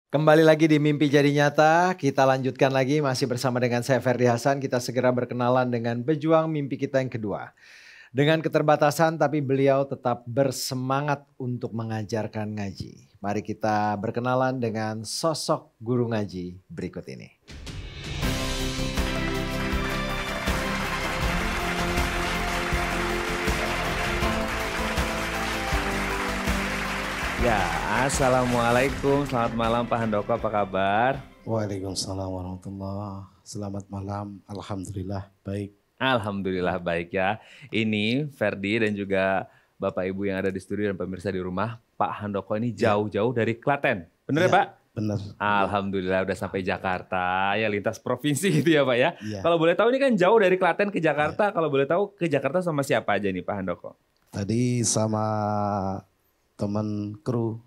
Kembali lagi di Mimpi Jadi Nyata, kita lanjutkan lagi masih bersama dengan saya Ferdi Hasan. Kita segera berkenalan dengan pejuang mimpi kita yang kedua. Dengan keterbatasan tapi beliau tetap bersemangat untuk mengajarkan ngaji. Mari kita berkenalan dengan sosok guru ngaji berikut ini. Ya, assalamualaikum, selamat malam Pak Handoko, apa kabar? Waalaikumsalam warahmatullahi. Selamat malam, alhamdulillah baik. Alhamdulillah baik ya. Ini Ferdi dan juga Bapak Ibu yang ada di studio dan pemirsa di rumah, Pak Handoko ini jauh-jauh dari Klaten, bener ya Pak? Bener. Alhamdulillah udah sampai Jakarta, ya lintas provinsi gitu ya Pak ya. Iya. Kalau boleh tahu ini kan jauh dari Klaten ke Jakarta, kalau boleh tahu ke Jakarta sama siapa aja nih Pak Handoko? Tadi sama teman kru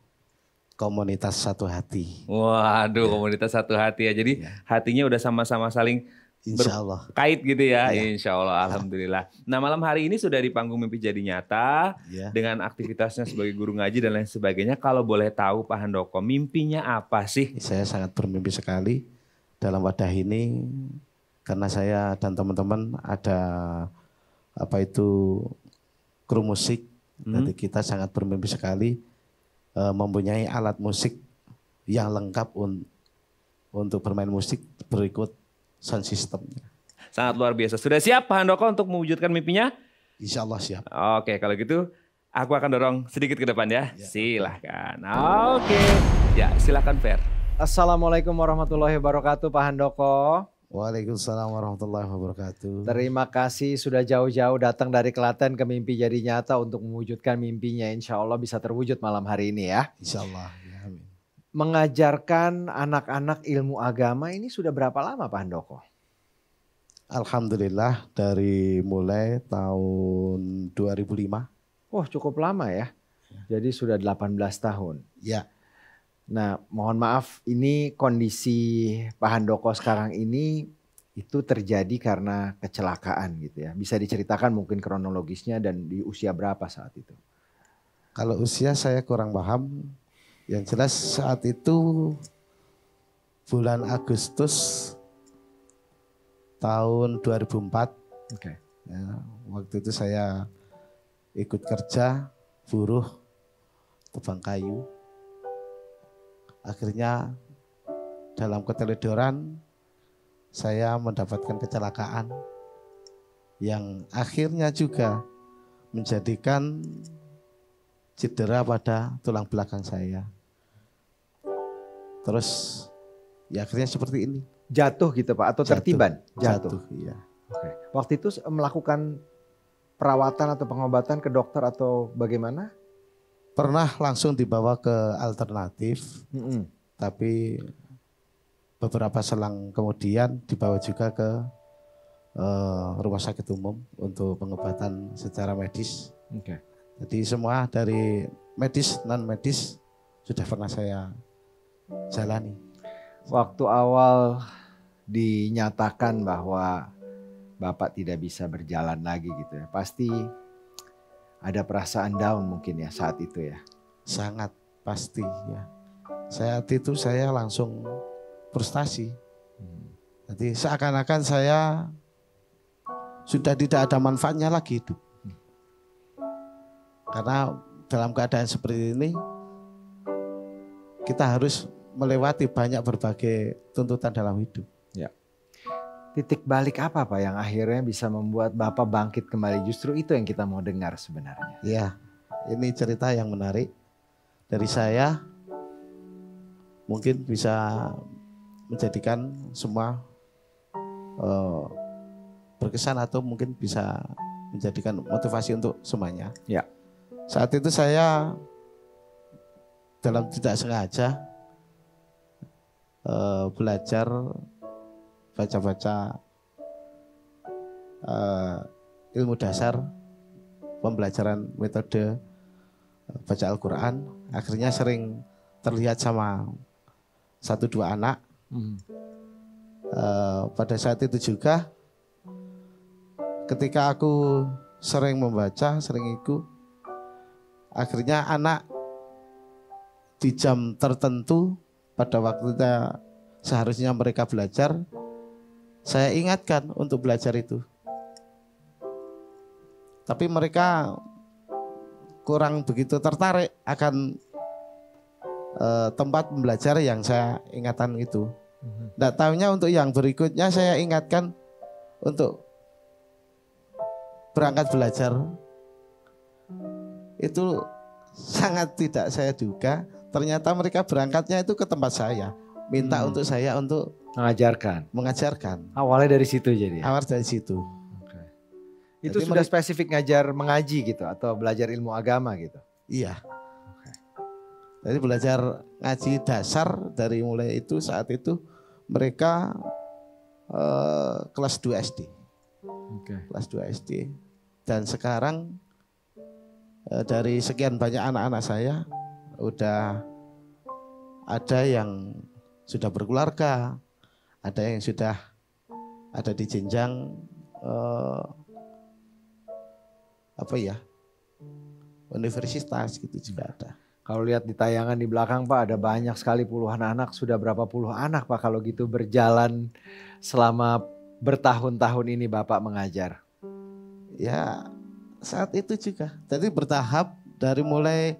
komunitas Satu Hati. Waduh, komunitas Satu Hati ya. Jadi hatinya udah sama-sama saling Insya Allah. berkait gitu ya. Iya. Insya Allah, alhamdulillah. Nah, malam hari ini sudah di panggung Mimpi Jadi Nyata Ya. dengan aktivitasnya sebagai guru ngaji dan lain sebagainya. Kalau boleh tahu Pak Handoko, mimpinya apa sih? Saya sangat bermimpi sekali dalam wadah ini karena saya dan teman-teman ada kru musik. Jadi kita sangat bermimpi sekali mempunyai alat musik yang lengkap untuk bermain musik berikut sound system. Sangat luar biasa. Sudah siap Pak Handoko untuk mewujudkan mimpinya? Insya Allah siap. Oke, kalau gitu aku akan dorong sedikit ke depan ya. Silahkan. Oke. Ya, silahkan Fer. Assalamualaikum warahmatullahi wabarakatuh Pak Handoko. Waalaikumsalam warahmatullahi wabarakatuh. Terima kasih sudah jauh-jauh datang dari Klaten ke Mimpi Jadi Nyata untuk mewujudkan mimpinya. Insya Allah bisa terwujud malam hari ini ya. Insya Allah. Ya, amin. Mengajarkan anak-anak ilmu agama ini sudah berapa lama Pak Handoko? Alhamdulillah dari mulai tahun 2005. Wah cukup lama ya. Jadi sudah 18 tahun. Ya. Nah mohon maaf ini kondisi Pak Handoko sekarang ini itu terjadi karena kecelakaan gitu ya. Bisa diceritakan mungkin kronologisnya dan di usia berapa saat itu? Kalau usia saya kurang paham. Yang jelas saat itu bulan Agustus tahun 2004. Oke. Ya, waktu itu saya ikut kerja buruh tebang kayu. Akhirnya dalam keteledoran saya mendapatkan kecelakaan yang akhirnya juga menjadikan cedera pada tulang belakang saya. Terus ya akhirnya seperti ini. Jatuh gitu Pak atau tertiban? Jatuh, iya. Oke. Waktu itu melakukan perawatan atau pengobatan ke dokter atau bagaimana? Pernah langsung dibawa ke alternatif, tapi beberapa selang kemudian dibawa juga ke rumah sakit umum untuk pengobatan secara medis. Oke. Jadi semua dari medis, non medis sudah pernah saya jalani. Waktu awal dinyatakan bahwa Bapak tidak bisa berjalan lagi gitu ya. Pasti ada perasaan down mungkin ya saat itu ya. Sangat pasti ya. Saat itu saya langsung frustasi. Jadi seakan-akan saya sudah tidak ada manfaatnya lagi hidup. Karena dalam keadaan seperti ini kita harus melewati banyak berbagai tuntutan dalam hidup. Ya. Titik balik apa Pak yang akhirnya bisa membuat Bapak bangkit kembali? Justru itu yang kita mau dengar sebenarnya. Ya, ini cerita yang menarik dari saya. Mungkin bisa menjadikan semua berkesan atau mungkin bisa menjadikan motivasi untuk semuanya. Ya. Saat itu saya dalam tidak sengaja belajar baca-baca ilmu dasar pembelajaran metode baca Al-Quran. Akhirnya sering terlihat sama 1-2 anak. Pada saat itu juga ketika aku sering membaca, sering ikut, akhirnya anak di jam tertentu pada waktunya seharusnya mereka belajar, saya ingatkan untuk belajar itu. Tapi mereka kurang begitu tertarik akan tempat belajar yang saya ingatkan itu. Nggak tahunya untuk yang berikutnya saya ingatkan untuk berangkat belajar. Itu sangat tidak saya duga. Ternyata mereka berangkatnya itu ke tempat saya, minta untuk saya untuk mengajarkan. Awalnya dari situ jadi. Awal dari situ. Okay. Itu jadi sudah spesifik ngajar mengaji gitu atau belajar ilmu agama gitu? Iya. Jadi belajar ngaji dasar dari mulai itu saat itu mereka kelas 2 SD. Kelas 2 SD. Dan sekarang dari sekian banyak anak-anak saya udah ada yang sudah berkeluarga, ada yang sudah ada di jenjang universitas gitu juga ada. Kalau lihat di tayangan di belakang Pak, ada banyak sekali puluhan anak. Sudah berapa puluh anak Pak kalau gitu berjalan selama bertahun-tahun ini Bapak mengajar? Ya saat itu juga. Jadi bertahap dari mulai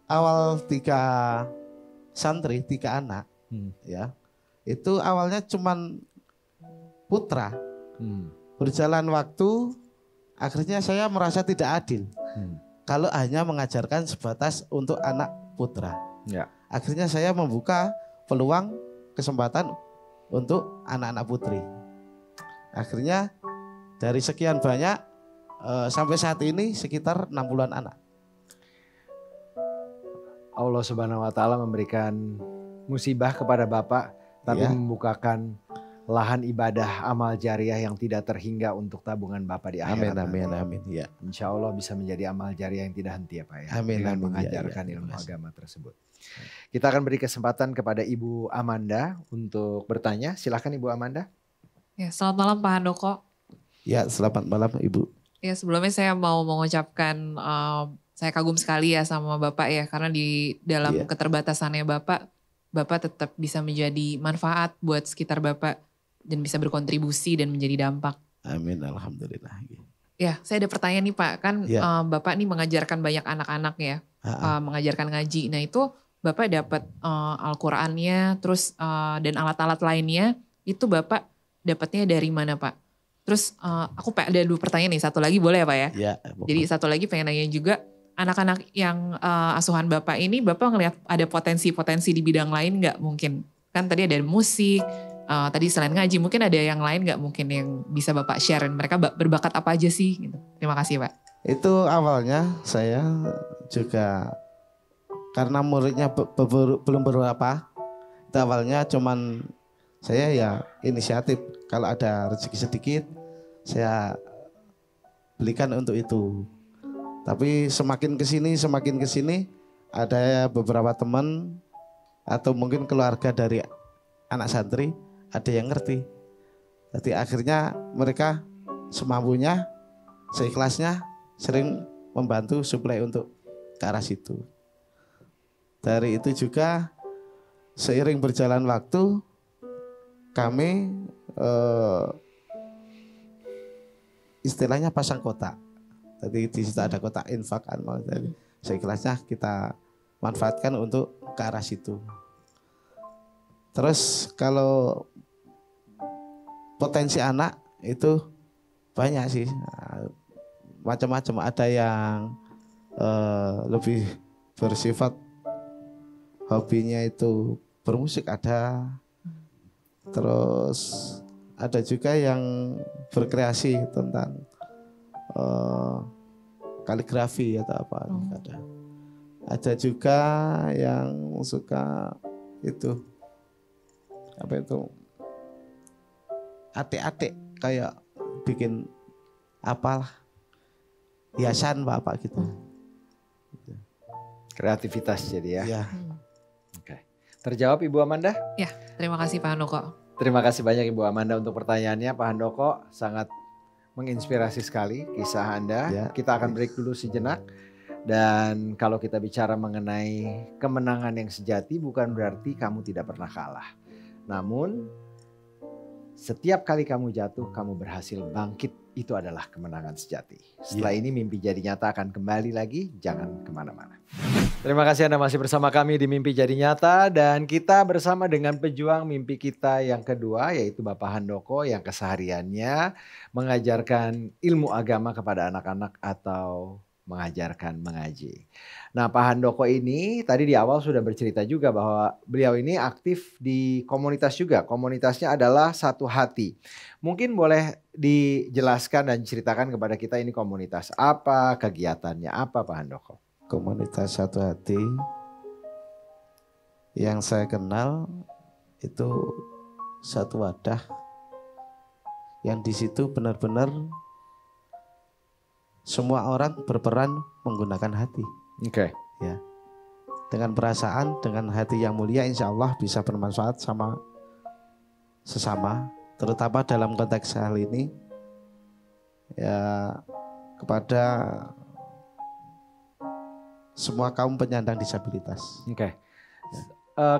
awal 3 santri, 3 anak. Ya, itu awalnya cuman putra. Berjalan waktu, akhirnya saya merasa tidak adil. Kalau hanya mengajarkan sebatas untuk anak putra. Ya. Akhirnya saya membuka peluang kesempatan untuk anak-anak putri. Akhirnya dari sekian banyak sampai saat ini sekitar 60-an anak. Allah Subhanahu wa taala memberikan musibah kepada Bapak tapi membukakan lahan ibadah amal jariah yang tidak terhingga untuk tabungan Bapak di akhirat. Amin. Ya. Insya Allah bisa menjadi amal jariah yang tidak henti ya Pak ya. Amin. Dengan mengajarkan ilmu agama tersebut. Kita akan beri kesempatan kepada Ibu Amanda untuk bertanya. Silakan Ibu Amanda. Ya, selamat malam Pak Handoko. Ya, selamat malam Ibu. Ya, sebelumnya saya mau mengucapkan saya kagum sekali ya sama Bapak ya, karena di dalam keterbatasannya Bapak tetap bisa menjadi manfaat buat sekitar Bapak dan bisa berkontribusi dan menjadi dampak. Amin, alhamdulillah. Ya, saya ada pertanyaan nih Pak, kan Bapak nih mengajarkan banyak anak-anak ya, mengajarkan ngaji. Nah itu Bapak dapat Al-Qur'annya, terus dan alat-alat lainnya, itu Bapak dapatnya dari mana Pak? Terus aku ada 2 pertanyaan nih, satu lagi boleh ya Pak ya? Ya. Jadi satu lagi pengen nanya juga, anak-anak yang asuhan Bapak ini, Bapak ngelihat ada potensi-potensi di bidang lain nggak mungkin? Kan tadi ada musik, tadi selain ngaji mungkin ada yang lain nggak mungkin yang bisa Bapak share? Mereka berbakat apa aja sih? Gitu. Terima kasih Pak. Itu awalnya saya juga karena muridnya belum berapa. Itu awalnya cuman saya ya inisiatif. Kalau ada rezeki sedikit saya belikan untuk itu. Tapi semakin kesini ada beberapa teman atau mungkin keluarga dari anak santri ada yang ngerti. Jadi akhirnya mereka semampunya, seikhlasnya sering membantu suplai untuk ke arah situ. Dari itu juga seiring berjalan waktu kami istilahnya pasang kotak. Jadi di situ ada kotak infak amal. Jadi seikhlasnya kita manfaatkan untuk ke arah situ. Terus kalau potensi anak itu banyak sih, macam-macam. Ada yang lebih bersifat hobinya itu bermusik ada. Terus ada juga yang berkreasi tentang kaligrafi atau apa. Ada juga yang suka itu atik-atik kayak bikin apalah hiasan bapak gitu. Kreativitas jadi ya. Ya. Oke. Terjawab Ibu Amanda? Ya, terima kasih Pak Handoko. Terima kasih banyak Ibu Amanda untuk pertanyaannya. Pak Handoko sangat menginspirasi sekali kisah Anda. Ya. Kita akan break dulu sejenak. Dan kalau kita bicara mengenai kemenangan yang sejati bukan berarti kamu tidak pernah kalah. Namun setiap kali kamu jatuh, kamu berhasil bangkit. Itu adalah kemenangan sejati. Setelah ini Mimpi Jadi Nyata akan kembali lagi. Jangan kemana-mana. Terima kasih Anda masih bersama kami di Mimpi Jadi Nyata. Dan kita bersama dengan pejuang mimpi kita yang kedua, yaitu Bapak Handoko yang kesehariannya mengajarkan ilmu agama kepada anak-anak atau mengajarkan mengaji. Nah, Pak Handoko ini tadi di awal sudah bercerita juga bahwa beliau ini aktif di komunitas juga. Komunitasnya adalah Satu Hati. Mungkin boleh dijelaskan dan ceritakan kepada kita ini komunitas apa, kegiatannya apa Pak Handoko? Komunitas Satu Hati yang saya kenal itu satu wadah yang di situ benar-benar semua orang berperan menggunakan hati. Oke. Ya. Dengan perasaan, dengan hati yang mulia, insya Allah bisa bermanfaat sama sesama. Terutama dalam konteks hal ini, ya kepada semua kaum penyandang disabilitas. Oke.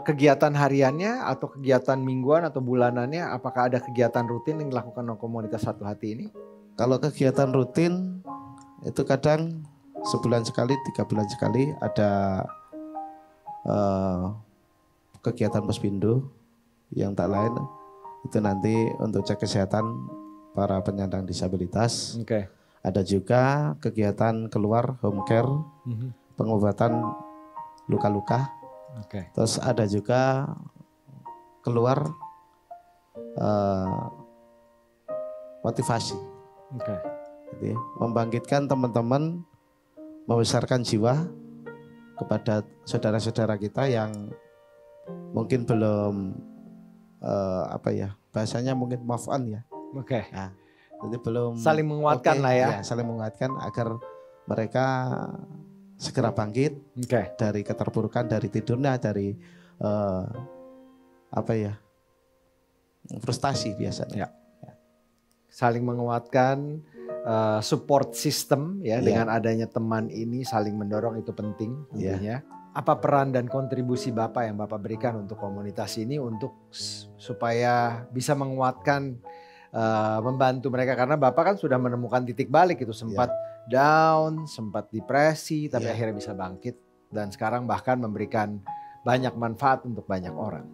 Kegiatan hariannya atau kegiatan mingguan atau bulanannya, apakah ada kegiatan rutin yang dilakukan oleh komunitas Satu Hati ini? Kalau kegiatan rutin itu kadang sebulan sekali, 3 bulan sekali ada kegiatan Pospindo yang tak lain itu nanti untuk cek kesehatan para penyandang disabilitas. Oke. Ada juga kegiatan keluar home care, pengobatan luka-luka. Oke. Terus ada juga keluar motivasi. Oke. Jadi, membangkitkan teman-teman, membesarkan jiwa kepada saudara-saudara kita yang mungkin belum bahasanya mungkin move on ya. Oke. Nah, jadi belum saling menguatkan lah ya. Saling menguatkan agar mereka segera bangkit dari keterpurukan, dari tidurnya, dari frustasi biasanya. Ya. Saling menguatkan. Support system ya, dengan adanya teman ini saling mendorong itu penting tentunya. Apa peran dan kontribusi Bapak yang Bapak berikan untuk komunitas ini untuk supaya bisa menguatkan, membantu mereka, karena Bapak kan sudah menemukan titik balik itu, sempat down, sempat depresi, tapi akhirnya bisa bangkit dan sekarang bahkan memberikan banyak manfaat untuk banyak orang.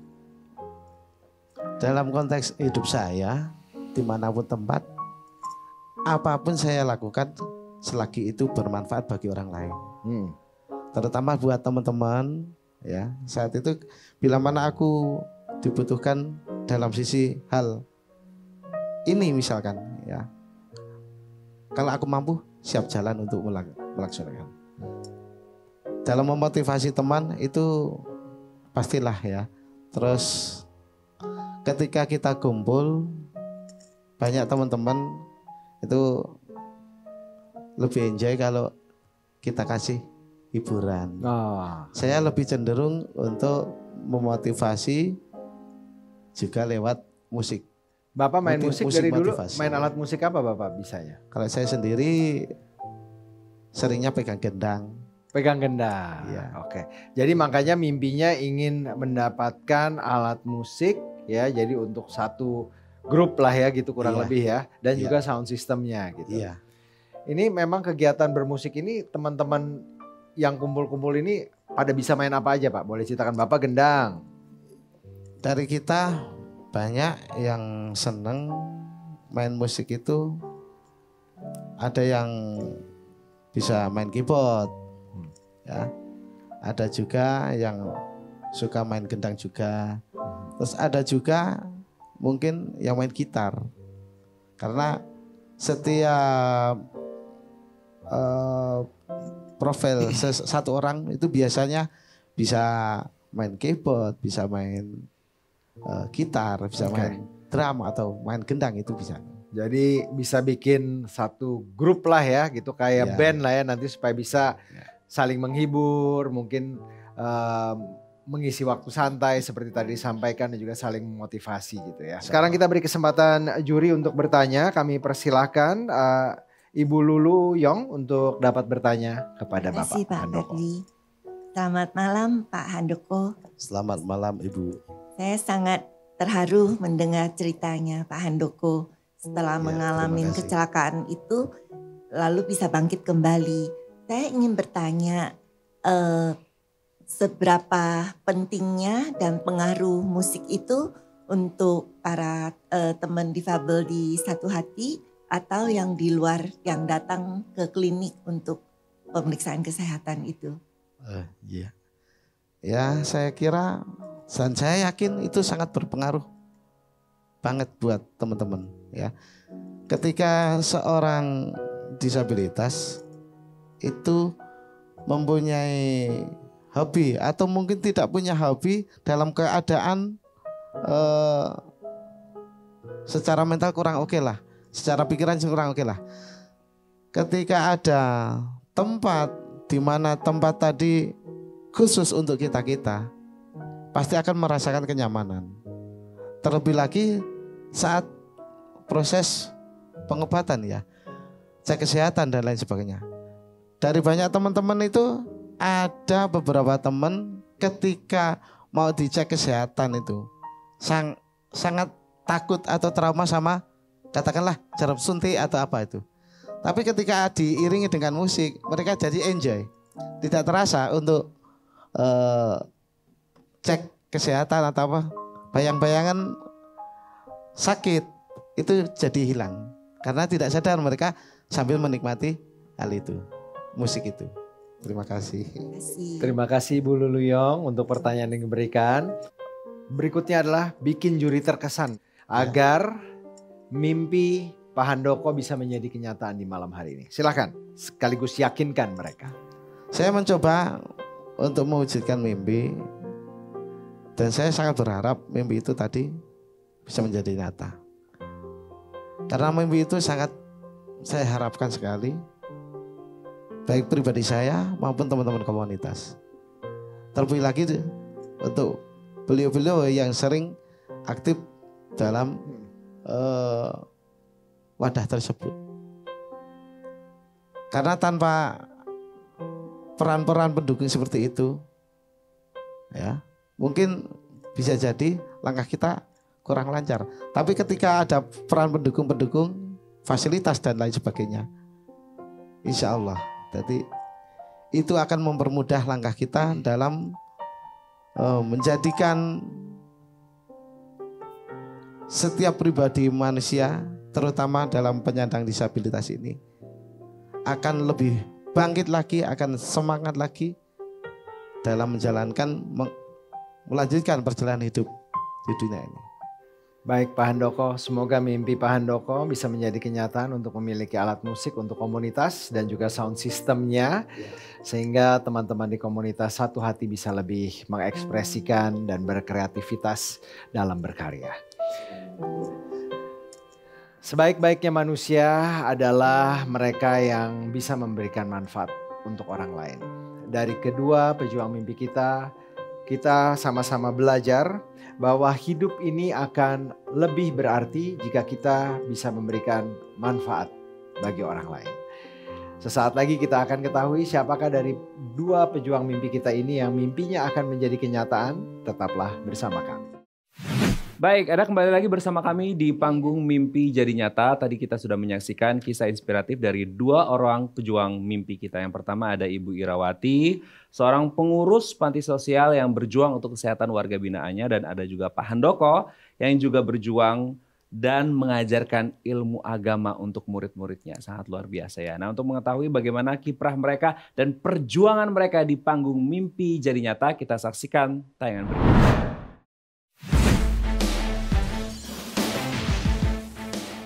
Dalam konteks hidup saya dimanapun tempat, apapun saya lakukan selagi itu bermanfaat bagi orang lain. Terutama buat teman-teman ya. Saat itu bila mana aku dibutuhkan dalam sisi hal ini misalkan ya. Kalau aku mampu, siap jalan untuk melaksanakan. Dalam memotivasi teman itu pastilah ya. Terus ketika kita kumpul banyak teman-teman itu lebih enjoy kalau kita kasih hiburan. Saya lebih cenderung untuk memotivasi juga lewat musik. Bapak main musik dari dulu, main alat musik apa Bapak bisanya? Kalau saya sendiri seringnya pegang gendang. Pegang gendang, ya. Oke. Jadi makanya mimpinya ingin mendapatkan alat musik ya, jadi untuk satu grup lah ya gitu kurang lebih ya, dan juga sound systemnya gitu. Ini memang kegiatan bermusik ini teman-teman yang kumpul-kumpul ini pada bisa main apa aja Pak? Boleh ceritakan. Bapak gendang. Dari kita banyak yang seneng main musik itu, ada yang bisa main keyboard, ya, ada juga yang suka main gendang juga, terus ada juga mungkin yang main gitar, karena setiap profil satu orang itu biasanya bisa main keyboard, bisa main gitar, bisa main drum atau main gendang, itu bisa. Jadi bisa bikin satu grup lah ya gitu, kayak band lah ya nanti supaya bisa saling menghibur, mungkin mengisi waktu santai seperti tadi disampaikan, dan juga saling memotivasi gitu ya. Sekarang kita beri kesempatan juri untuk bertanya. Kami persilahkan Ibu Lulu Yong untuk dapat bertanya kepada Terima kasih, Bapak Handoko. Ferdi. Selamat malam Pak Handoko. Selamat malam Ibu. Saya sangat terharu mendengar ceritanya Pak Handoko setelah mengalami terima kasih. kecelakaan itu lalu bisa bangkit kembali. Saya ingin bertanya seberapa pentingnya dan pengaruh musik itu untuk para teman difabel di Satu Hati atau yang di luar yang datang ke klinik untuk pemeriksaan kesehatan itu. Iya. Ya saya kira dan saya yakin itu sangat berpengaruh banget buat teman-teman ya. Ketika seorang disabilitas itu mempunyai hobi atau mungkin tidak punya hobi dalam keadaan secara mental kurang oke lah, secara pikiran kurang oke lah. Ketika ada tempat di mana tempat tadi khusus untuk kita pasti akan merasakan kenyamanan. Terlebih lagi saat proses pengobatan ya, cek kesehatan dan lain sebagainya. Dari banyak teman-teman itu ada beberapa teman ketika mau dicek kesehatan itu sangat takut atau trauma sama katakanlah jarum suntik atau apa itu. Tapi ketika diiringi dengan musik, mereka jadi enjoy. Tidak terasa untuk cek kesehatan atau apa, bayang-bayangan sakit itu jadi hilang. Karena tidak sadar mereka sambil menikmati hal itu, musik itu. Terima kasih. Terima kasih Bu Lulu Yong untuk pertanyaan yang diberikan. Berikutnya adalah bikin juri terkesan agar mimpi Pak Handoko bisa menjadi kenyataan di malam hari ini. Silakan, sekaligus yakinkan mereka. Saya mencoba untuk mewujudkan mimpi dan saya sangat berharap mimpi itu tadi bisa menjadi nyata. Karena mimpi itu sangat saya harapkan sekali, baik pribadi saya maupun teman-teman komunitas. Terlebih lagi untuk beliau-beliau yang sering aktif dalam wadah tersebut. Karena tanpa peran-peran pendukung seperti itu, ya mungkin bisa jadi langkah kita kurang lancar. Tapi ketika ada peran pendukung-pendukung, fasilitas dan lain sebagainya, insya Allah, jadi itu akan mempermudah langkah kita dalam menjadikan setiap pribadi manusia, terutama dalam penyandang disabilitas ini, akan lebih bangkit lagi, akan semangat lagi dalam menjalankan, melanjutkan perjalanan hidup di dunia ini. Baik Pak Handoko, semoga mimpi Pak Handoko bisa menjadi kenyataan untuk memiliki alat musik untuk komunitas dan juga sound systemnya. Sehingga teman-teman di komunitas Satu Hati bisa lebih mengekspresikan dan berkreativitas dalam berkarya. Sebaik-baiknya manusia adalah mereka yang bisa memberikan manfaat untuk orang lain. Dari kedua pejuang mimpi kita sama-sama belajar bahwa hidup ini akan lebih berarti jika kita bisa memberikan manfaat bagi orang lain. Sesaat lagi kita akan ketahui siapakah dari dua pejuang mimpi kita ini yang mimpinya akan menjadi kenyataan. Tetaplah bersama kami. Baik, Anda kembali lagi bersama kami di panggung Mimpi Jadi Nyata. Tadi kita sudah menyaksikan kisah inspiratif dari dua orang pejuang mimpi kita. Yang pertama ada Ibu Irawati, seorang pengurus panti sosial yang berjuang untuk kesehatan warga binaannya. Dan ada juga Pak Handoko yang juga berjuang dan mengajarkan ilmu agama untuk murid-muridnya. Sangat luar biasa ya. Nah, untuk mengetahui bagaimana kiprah mereka dan perjuangan mereka di panggung Mimpi Jadi Nyata, kita saksikan tayangan berikut.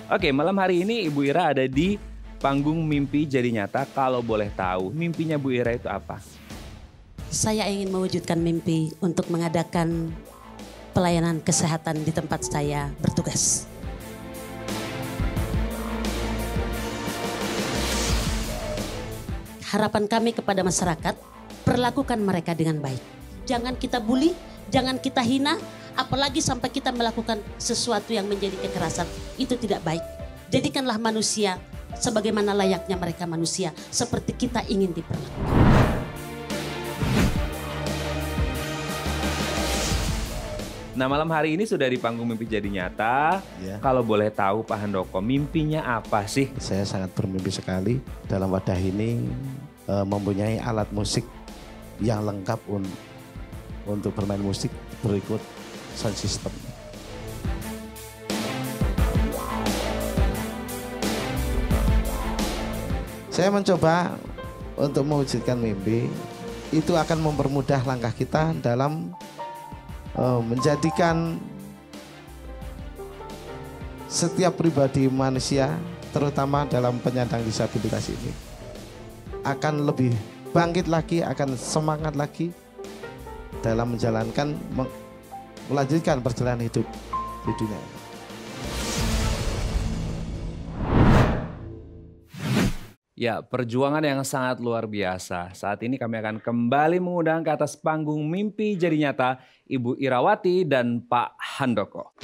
Oke, malam hari ini Ibu Ira ada di panggung Mimpi Jadi Nyata. Kalau boleh tahu, mimpinya Bu Ira itu apa? Saya ingin mewujudkan mimpi untuk mengadakan pelayanan kesehatan di tempat saya bertugas. Harapan kami kepada masyarakat, perlakukan mereka dengan baik. Jangan kita bully, jangan kita hina, apalagi sampai kita melakukan sesuatu yang menjadi kekerasan. Itu tidak baik. Jadikanlah manusia sebagaimana layaknya mereka manusia, seperti kita ingin diperlakukan. Nah, malam hari ini sudah di panggung Mimpi Jadi Nyata. Ya. Kalau boleh tahu Pak Handoko, mimpinya apa sih? Saya sangat bermimpi sekali dalam wadah ini mempunyai alat musik yang lengkap untuk bermain musik berikut sound system. Saya mencoba untuk mewujudkan mimpi, itu akan mempermudah langkah kita dalam menjadikan setiap pribadi manusia, terutama dalam penyandang disabilitas ini, akan lebih bangkit lagi, akan semangat lagi dalam melanjutkan perjalanan hidup di dunia. Ya, perjuangan yang sangat luar biasa. Saat ini kami akan kembali mengundang ke atas panggung Mimpi Jadi Nyata Ibu Irawati dan Pak Handoko.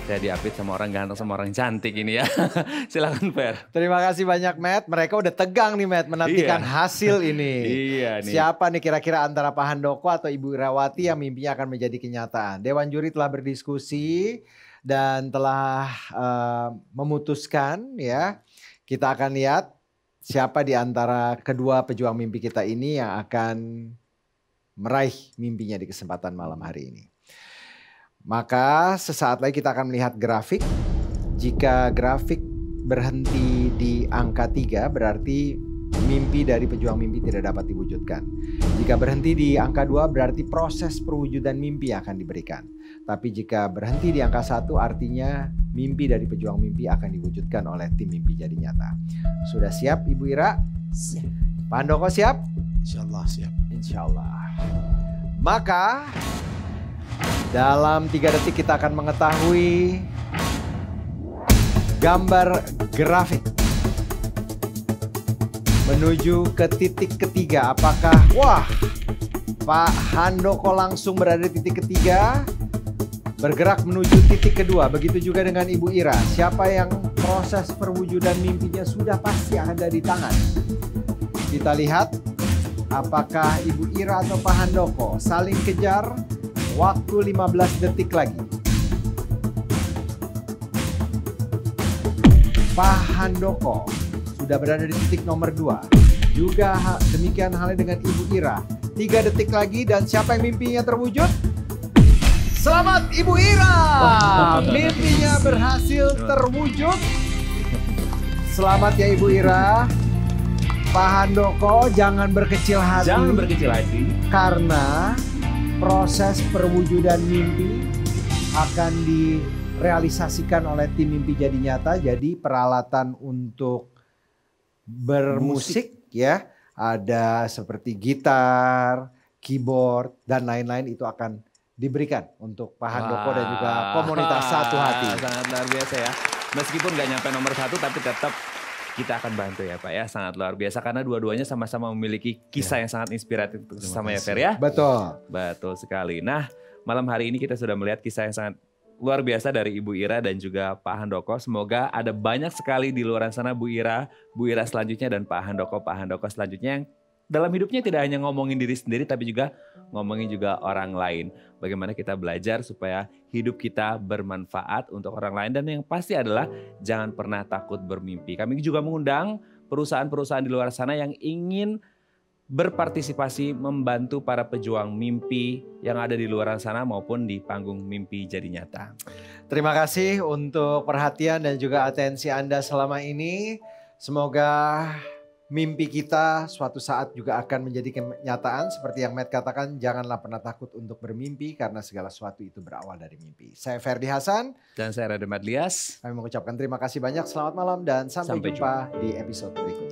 Saya diapit sama orang ganteng sama orang cantik ini ya. Silakan Fer. Terima kasih banyak Matt. Mereka udah tegang nih Matt menantikan hasil ini. Iya nih. Siapa nih kira-kira antara Pak Handoko atau Ibu Irawati yang mimpinya akan menjadi kenyataan. Dewan juri telah berdiskusi dan telah memutuskan ya. Kita akan lihat siapa di antara kedua pejuang mimpi kita ini yang akan meraih mimpinya di kesempatan malam hari ini. Maka sesaat lagi kita akan melihat grafik. Jika grafik berhenti di angka 3 berarti mimpi dari pejuang mimpi tidak dapat diwujudkan. Jika berhenti di angka 2 berarti proses perwujudan mimpi akan diberikan. Tapi jika berhenti di angka 1 artinya mimpi dari pejuang mimpi akan diwujudkan oleh tim Mimpi Jadi Nyata. Sudah siap Ibu Ira? Siap. Pak Handoko siap? Insyaallah siap. Insyaallah. Maka dalam 3 detik kita akan mengetahui gambar grafik menuju ke titik ketiga. Apakah Pak Handoko langsung berada di titik ketiga, bergerak menuju titik kedua. Begitu juga dengan Ibu Ira. Siapa yang proses perwujudan mimpinya sudah pasti ada di tangan. Kita lihat apakah Ibu Ira atau Pak Handoko saling kejar. Waktu 15 detik lagi. Pak Handoko sudah berada di titik nomor 2. Juga demikian halnya dengan Ibu Ira. 3 detik lagi dan siapa yang mimpinya terwujud? Selamat Ibu Ira. Mimpinya berhasil terwujud. Selamat ya Ibu Ira. Pak Handoko jangan berkecil hati. Jangan berkecil hati. Karena proses perwujudan mimpi akan direalisasikan oleh tim Mimpi Jadi Nyata. Jadi peralatan untuk bermusik ya, ada seperti gitar, keyboard dan lain-lain itu akan diberikan untuk Pak Handoko dan juga komunitas Satu Hati. Sangat luar biasa ya. Meskipun nggak nyampe nomor 1 tapi tetap kita akan bantu ya Pak ya. Sangat luar biasa karena dua-duanya sama-sama memiliki kisah yang sangat inspiratif sama ya Fer ya. Betul. Betul sekali. Nah malam hari ini kita sudah melihat kisah yang sangat luar biasa dari Ibu Ira dan juga Pak Handoko. Semoga ada banyak sekali di luar sana Bu Ira selanjutnya dan Pak Handoko selanjutnya yang dalam hidupnya tidak hanya ngomongin diri sendiri tapi juga ngomongin juga orang lain. Bagaimana kita belajar supaya hidup kita bermanfaat untuk orang lain dan yang pasti adalah jangan pernah takut bermimpi. Kami juga mengundang perusahaan-perusahaan di luar sana yang ingin berpartisipasi membantu para pejuang mimpi yang ada di luar sana maupun di panggung Mimpi Jadi Nyata. Terima kasih untuk perhatian dan juga atensi Anda selama ini. Semoga mimpi kita suatu saat juga akan menjadi kenyataan. Seperti yang Matt katakan, janganlah pernah takut untuk bermimpi karena segala sesuatu itu berawal dari mimpi. Saya Ferdi Hasan. Dan saya Radha Madlias. Kami mengucapkan terima kasih banyak, selamat malam dan sampai jumpa di episode berikutnya.